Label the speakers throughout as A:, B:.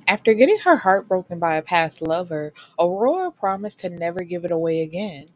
A: After getting her heart broken by a past lover, Aurora promised to never give it away again.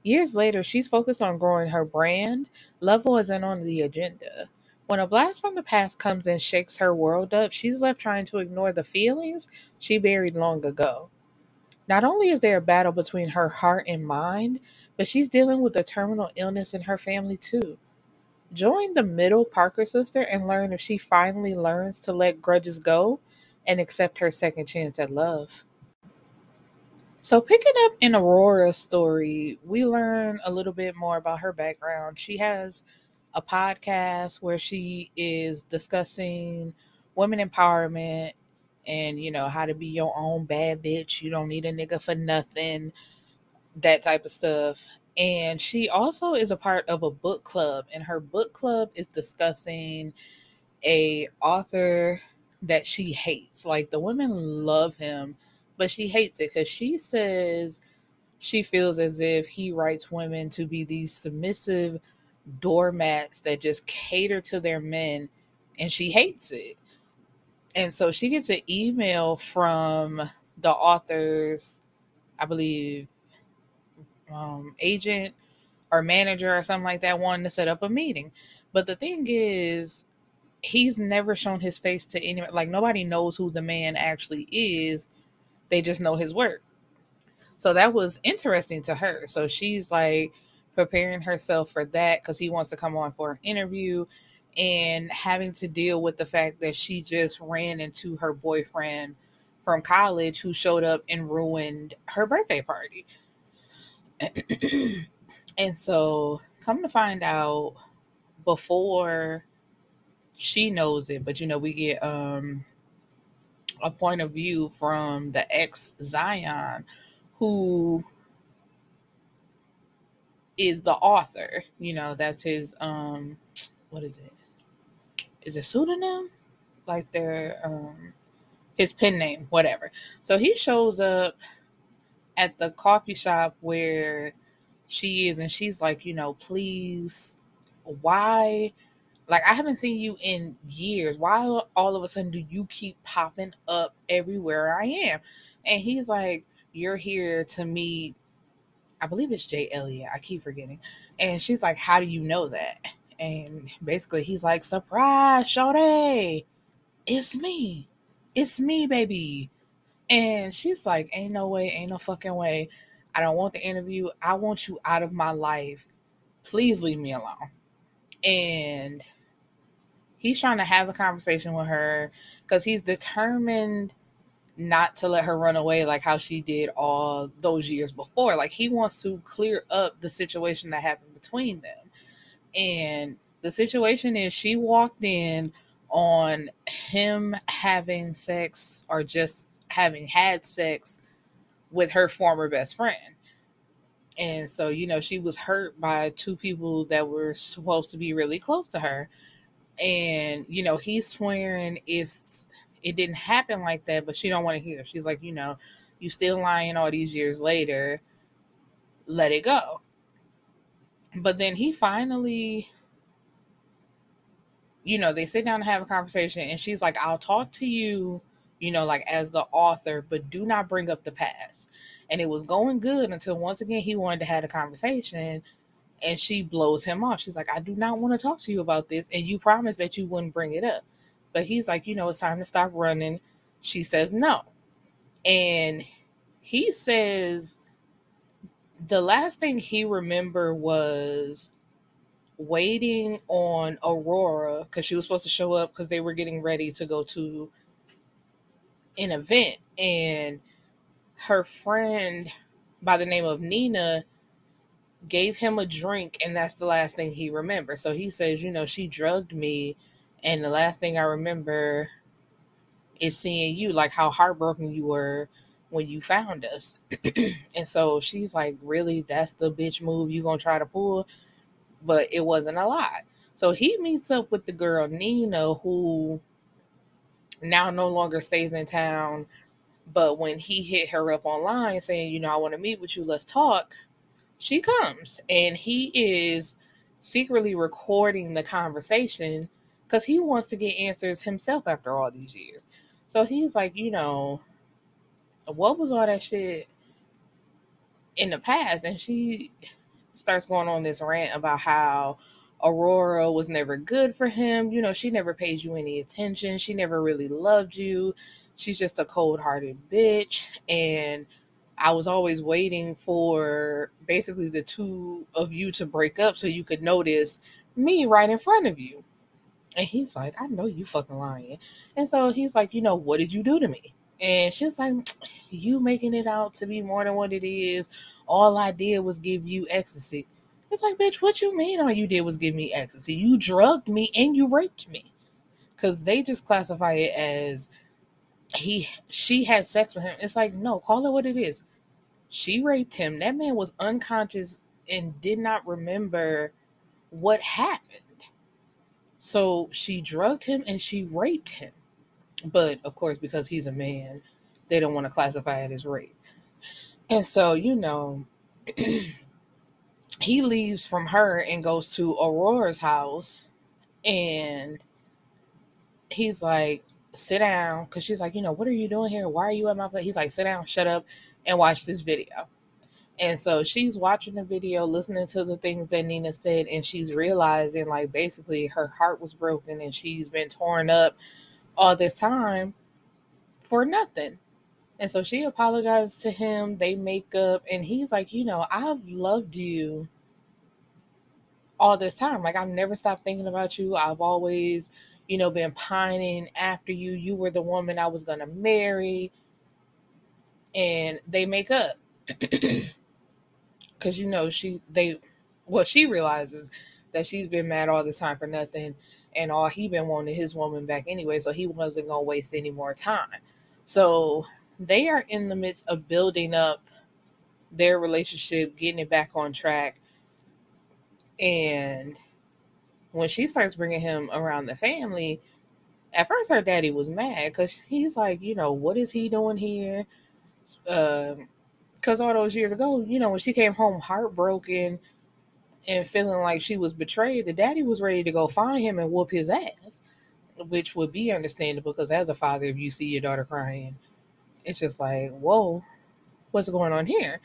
A: Years later, she's focused on growing her brand. Love wasn't on the agenda. When a blast from the past comes and shakes her world up, she's left trying to ignore the feelings she buried long ago. Not only is there a battle between her heart and mind, but she's dealing with a terminal illness in her family too. Join the middle Parker sister and learn if she finally learns to let grudges go and accept her second chance at love. So, picking up in Aurora's story, we learn a little bit more about her background. She has a podcast where she is discussing women empowerment and, how to be your own bad bitch. You don't need a nigga for nothing, that type of stuff. And she also is a part of a book club, and her book club is discussing a author that she hates. Like the women love him, but she hates it because she says she feels as if he writes women to be these submissive doormats that just cater to their men, and she hates it. And so she gets an email from the author's, I believe, agent or manager or something like that, wanting to set up a meeting. But the thing is, he's never shown his face to anyone. Like nobody knows who the man actually is. They just know his work. So that was interesting to her. So she's like preparing herself for that because he wants to come on for an interview, and having to deal with the fact that she just ran into her boyfriend from college who showed up and ruined her birthday party. And so come to find out, before she knows it, but we get a point of view from the ex Zion, who is the author. That's his what is it? Is it pseudonym? Like their his pen name, whatever. So he shows up at the coffee shop where she is, and she's like, please, why? Like, I haven't seen you in years. Why all of a sudden do you keep popping up everywhere I am? And he's like, you're here to meet, I believe it's Jay Elliott. I keep forgetting. And she's like, how do you know that? And basically, he's like, surprise, Shawty. It's me. It's me, baby. And she's like, ain't no way, ain't no fucking way. I don't want the interview. I want you out of my life. Please leave me alone. And he's trying to have a conversation with her because he's determined not to let her run away like how she did all those years before. Like he wants to clear up the situation that happened between them. And the situation is, she walked in on him having sex, or just having had sex, with her former best friend. And so, she was hurt by two people that were supposed to be really close to her. And he's swearing it didn't happen like that, but she don't want to hear. She's like, you still lying all these years later, let it go. But then he finally, they sit down and have a conversation, and she's like, I'll talk to you, like as the author, but do not bring up the past. And it was going good until once again he wanted to have a conversation, and she blows him off. She's like, I do not want to talk to you about this, and you promised that you wouldn't bring it up. But he's like, it's time to stop running. She says no. And he says the last thing he remembered was waiting on Aurora, because she was supposed to show up because they were getting ready to go to an event. And her friend by the name of Nina gave him a drink, and that's the last thing he remembers. So he says, she drugged me, and the last thing I remember is seeing you, like how heartbroken you were when you found us. And so she's like, really? That's the bitch move you gonna try to pull? But it wasn't a lie. So he meets up with the girl Nina, who now no longer stays in town. But when he hit her up online saying, I want to meet with you, let's talk, she comes. And he is secretly recording the conversation because he wants to get answers himself after all these years. So he's like, what was all that shit in the past? And she starts going on this rant about how Aurora was never good for him. She never paid you any attention. She never really loved you. She's just a cold hearted bitch. And I was always waiting for basically the two of you to break up so you could notice me right in front of you. And he's like, I know you fucking lying. And so he's like, what did you do to me? And she's like, you making it out to be more than what it is. All I did was give you ecstasy. It's like, bitch, what you mean all you did was give me ecstasy? You drugged me and you raped me. Because they just classify it as she had sex with him. It's like, no, call it what it is. She raped him. That man was unconscious and did not remember what happened. So she drugged him and she raped him. But of course, because he's a man, they don't want to classify it as rape. And so, he leaves from her and goes to Aurora's house. And he's like, sit down. Because she's like, what are you doing here? Why are you at my place? He's like, sit down, shut up, and watch this video. And so she's watching the video, listening to the things that Nina said, and she's realizing, like, basically her heart was broken and she's been torn up all this time for nothing. And so she apologizes to him. They make up, and he's like, I've loved you all this time. Like, I've never stopped thinking about you. I've always, been pining after you. You were the woman I was going to marry. And they make up. Because she realizes that she's been mad all this time for nothing, and all he been wanting his woman back anyway, so he wasn't gonna waste any more time. So they are in the midst of building up their relationship, getting it back on track. And when she starts bringing him around the family, at first her daddy was mad because he's like, what is he doing here? Because all those years ago, when she came home heartbroken and feeling like she was betrayed, the daddy was ready to go find him and whoop his ass, which would be understandable because as a father, if you see your daughter crying, it's just like, whoa, what's going on here?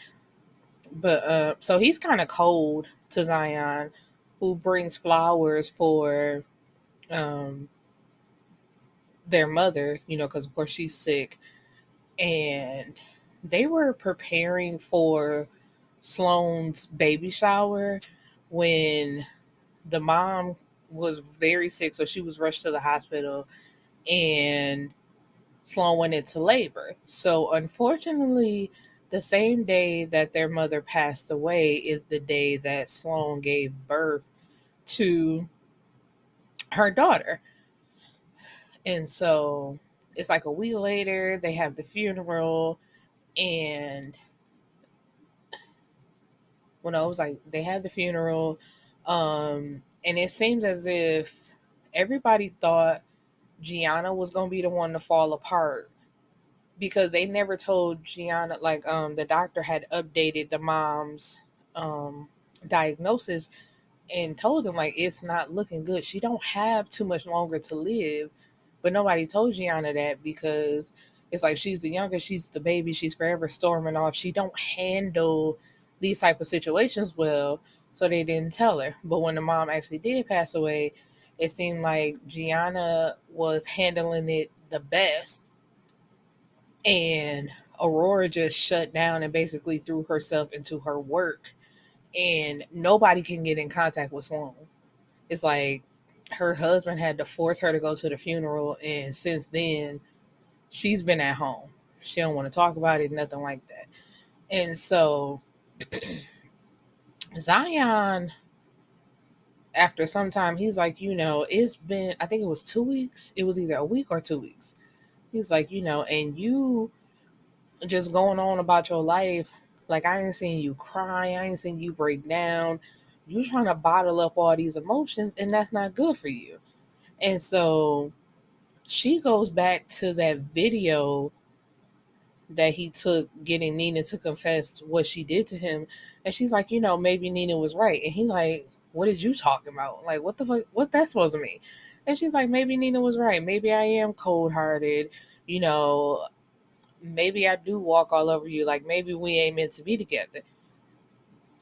A: But so he's kind of cold to Zion, who brings flowers for their mother, because of course she's sick. And they were preparing for Sloane's baby shower when the mom was very sick, so she was rushed to the hospital, and Sloane went into labor. So unfortunately, the same day that their mother passed away is the day that Sloane gave birth to her daughter. And so it's like a week later, they have the funeral, and it was like they had the funeral, and it seems as if everybody thought Gianna was gonna be the one to fall apart because they never told Gianna, like, the doctor had updated the mom's diagnosis and told them, like, it's not looking good. She don't have too much longer to live. But nobody told Gianna that because it's like she's the youngest, she's the baby, she's forever storming off. She don't handle these type of situations well, so they didn't tell her. But when the mom actually did pass away, it seemed like Gianna was handling it the best, and Aurora just shut down and basically threw herself into her work, and nobody can get in contact with Sloane. It's like her husband had to force her to go to the funeral, and since then she's been at home. She don't want to talk about it, nothing like that. And so Zion, after some time, he's like, it's been, I think it was 2 weeks. It was either a week or 2 weeks. He's like, and you just going on about your life. Like, I ain't seen you cry. I ain't seen you break down. You trying to bottle up all these emotions, and that's not good for you. And so she goes back to that video that he took getting Nina to confess what she did to him. And she's like, maybe Nina was right. And he's like, what is you talking about? Like, what the fuck? What that's supposed to mean? And she's like, maybe Nina was right. Maybe I am cold hearted. you know, maybe I do walk all over you. Like, maybe we ain't meant to be together.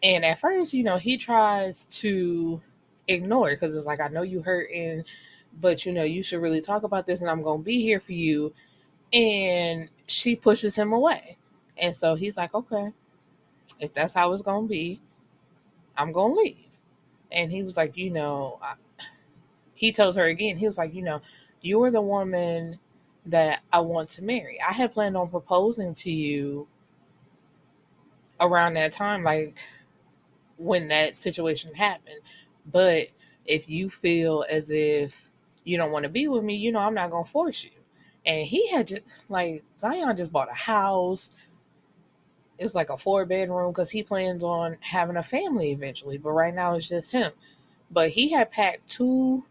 A: And at first, he tries to ignore it because it's like, I know you hurting, but you should really talk about this and I'm going to be here for you. And she pushes him away. And so he's like, okay, if that's how it's going to be, I'm going to leave. And he was like, he tells her again, he was like, you're the woman that I want to marry. I had planned on proposing to you around that time, like when that situation happened. But if you feel as if you don't want to be with me, I'm not going to force you. And he had just, like, Zion just bought a house. It was like a 4-bedroom because he plans on having a family eventually. But right now it's just him. But he had packed two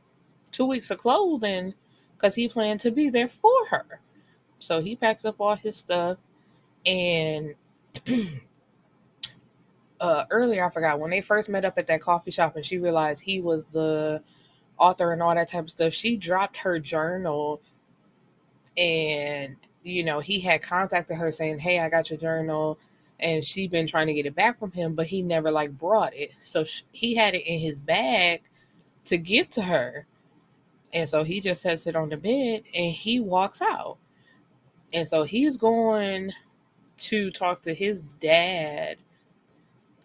A: weeks of clothing because he planned to be there for her. So he packs up all his stuff. And earlier, I forgot, when they first met up at that coffee shop and she realized he was the author and all that type of stuff, she dropped her journal. And he had contacted her saying, hey, I got your journal. And she'd been trying to get it back from him, but he never brought it. So he had it in his bag to give to her. And so he just sets it on the bed and he walks out. And so he's going to talk to his dad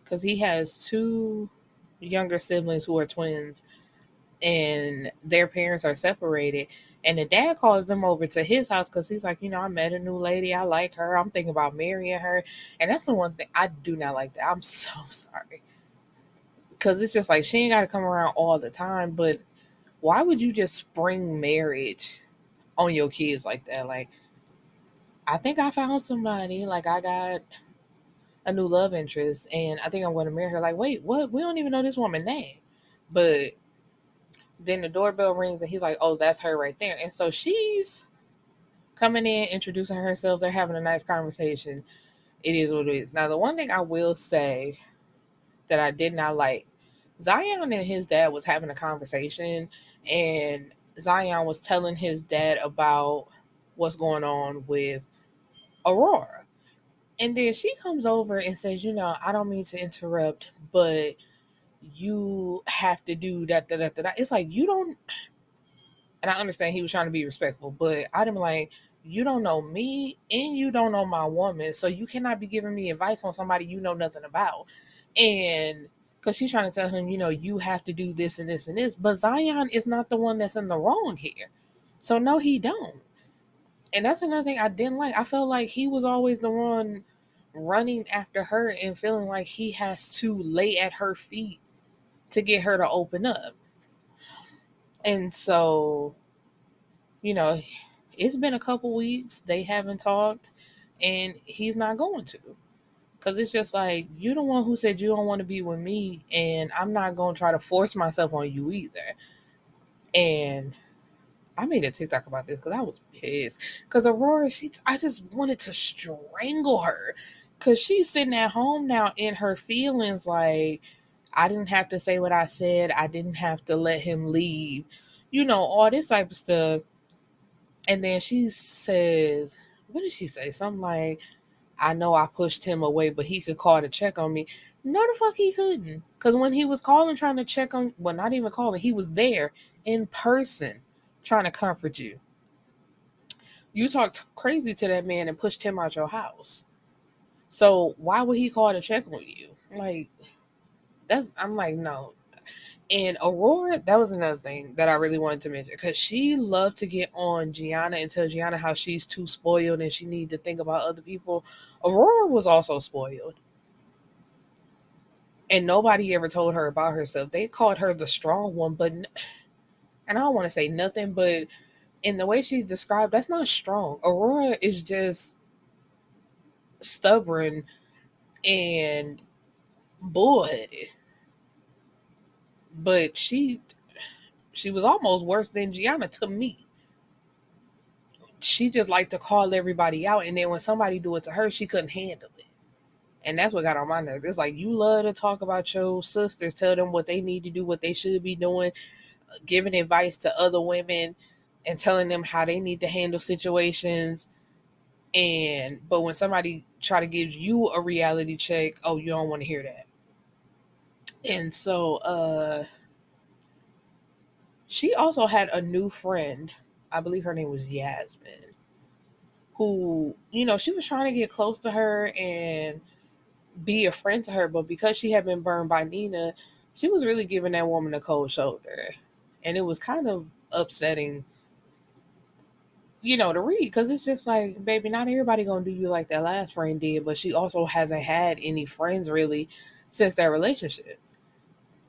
A: because he has 2 younger siblings who are twins and their parents are separated. And the dad calls them over to his house because he's like, I met a new lady. I like her. I'm thinking about marrying her. And that's the one thing I do not like that. I'm so sorry. Because it's just like, she ain't got to come around all the time. But why would you just spring marriage on your kids like that? Like, I think I found somebody. Like, I got a new love interest and I think I'm going to marry her. Like, wait, what? We don't even know this woman's name. But then the doorbell rings and he's like, oh, that's her right there. And so she's coming in, introducing herself. They're having a nice conversation. It is what it is. Now, the one thing I will say that I did not like, Zion and his dad was having a conversation and Zion was telling his dad about what's going on with Aurora. And then she comes over and says, I don't mean to interrupt, but you have to do that, that, that, that. It's like, you don't, and I understand he was trying to be respectful, but I'm like, you don't know me and you don't know my woman, so you cannot be giving me advice on somebody you know nothing about. And because she's trying to tell him, you have to do this and this and this, but Zion is not the one that's in the wrong here. So no, he don't. And that's another thing I didn't like. I felt like he was always the one running after her and feeling like he has to lay at her feet to get her to open up. And so, it's been a couple weeks. They haven't talked and he's not going to. Because it's just like, you're the one who said you don't want to be with me and I'm not going to try to force myself on you either. And I made a TikTok about this because I was pissed. Because Aurora, I just wanted to strangle her. Because she's sitting at home now in her feelings like, I didn't have to say what I said. I didn't have to let him leave. All this type of stuff. And then she says, what did she say? Something like, I know I pushed him away, but he could call to check on me. No, the fuck he couldn't. Because when he was calling, trying to check on, well, not even calling, he was there in person trying to comfort you. You talked crazy to that man and pushed him out your house. So why would he call to check on you? Like, I'm like, no. And Aurora, that was another thing that I really wanted to mention because she loved to get on Gianna and tell Gianna how she's too spoiled and she needs to think about other people. Aurora was also spoiled. And nobody ever told her about herself. They called her the strong one, and I don't want to say nothing, but in the way she's described, that's not strong. Aurora is just stubborn and bullheaded. But she was almost worse than Gianna to me. She just liked to call everybody out, and then when somebody do it to her, she couldn't handle it. And that's what got on my nerves. It's like, you love to talk about your sisters, tell them what they need to do, what they should be doing, giving advice to other women, and telling them how they need to handle situations. But when somebody try to give you a reality check, oh, you don't want to hear that. And so she also had a new friend. I believe her name was Yasmin, who, she was trying to get close to her and be a friend to her, but because she had been burned by Nina, she was really giving that woman a cold shoulder. And it was kind of upsetting, to read, because it's just like, baby, not everybody gonna do you like that last friend did, but she also hasn't had any friends really since that relationship.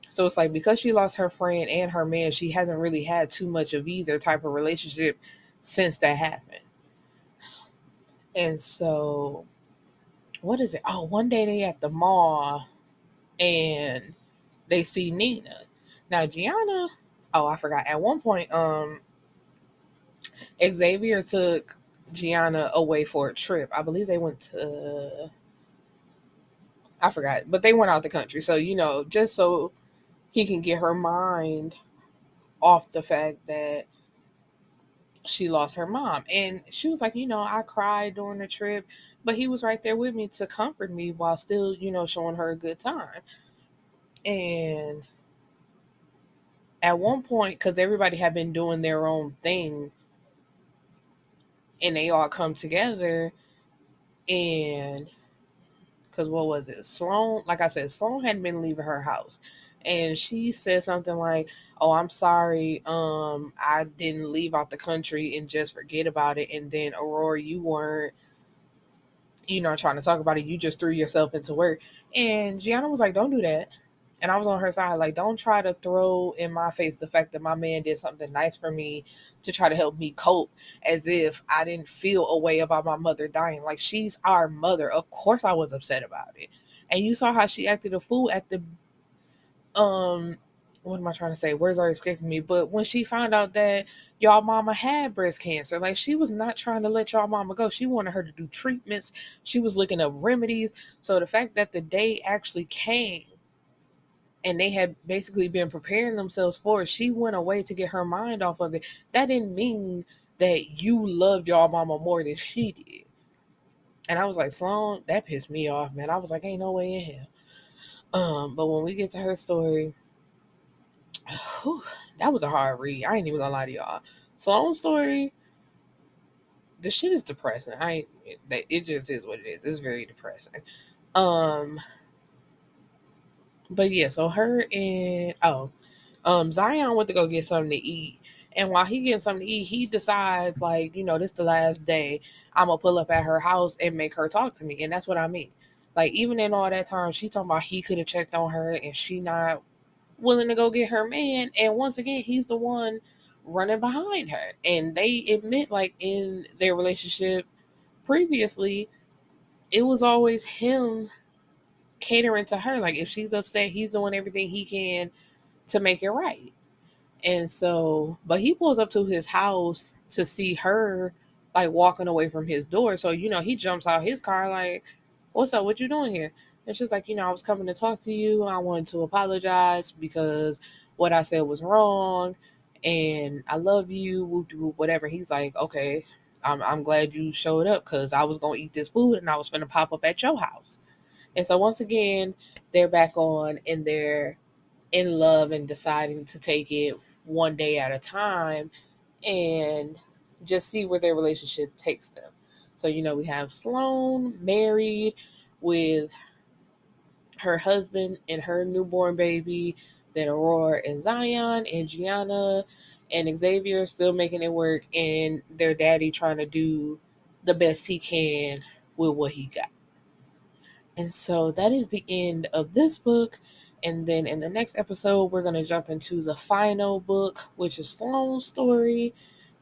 A: So it's like, because she lost her friend and her man, she hasn't really had too much of either type of relationship since that happened. And so, what is it? Oh, one day they at the mall and they see Nina. Now Gianna, oh, I forgot. At one point, Xavier took Gianna away for a trip. I believe they went to, I forgot, but they went out the country. So, just so he can get her mind off the fact that she lost her mom. And she was like, I cried during the trip, but he was right there with me to comfort me while still, showing her a good time. And at one point, because everybody had been doing their own thing, and they all come together, and because what was it? Sloan, like I said, Sloan hadn't been leaving her house. And she said something like, "Oh, I'm sorry. I didn't leave out the country and just forget about it. And then Aurora, you weren't, trying to talk about it. You just threw yourself into work." And Gianna was like, "Don't do that." And I was on her side, like, don't try to throw in my face the fact that my man did something nice for me to try to help me cope, as if I didn't feel a way about my mother dying. Like, she's our mother. Of course I was upset about it. And you saw how she acted a fool at the, what am I trying to say? Words are escaping me. But when she found out that y'all mama had breast cancer, like, she was not trying to let y'all mama go. She wanted her to do treatments. She was looking up remedies. So the fact that the day actually came, and they had basically been preparing themselves for it, she went away to get her mind off of it. That didn't mean that you loved y'all mama more than she did. And I was like, Sloan, that pissed me off, man. I was like, ain't no way in hell. But when we get to her story, whew, that was a hard read. I ain't even gonna lie to y'all. Sloan's story, the shit is depressing. It just is what it is. It's very depressing. But yeah, so her and Zion went to go get something to eat. And while he getting something to eat, he decides, like, this the last day. I'm gonna pull up at her house and make her talk to me. And that's what I mean. Like, even in all that time, she talking about he could have checked on her and she not willing to go get her man. And once again, he's the one running behind her. And they admit, like, in their relationship previously, it was always him catering to her. Like, if she's upset, he's doing everything he can to make it right. And so, but he pulls up to his house to see her, like, walking away from his door. So, he jumps out his car, like, what's up? What you doing here? And she's like, I was coming to talk to you. I wanted to apologize because what I said was wrong. And I love you, whatever. He's like, okay, I'm glad you showed up, because I was going to eat this food and I was going to pop up at your house. And so once again, they're back on, and they're in love and deciding to take it one day at a time and just see where their relationship takes them. So, we have Sloan married with her husband and her newborn baby, then Aurora and Zion and Gianna and Xavier still making it work, and their daddy trying to do the best he can with what he got. And so that is the end of this book. And then in the next episode, we're going to jump into the final book, which is Sloan's story.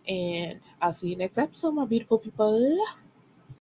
A: And I'll see you next episode, my beautiful people.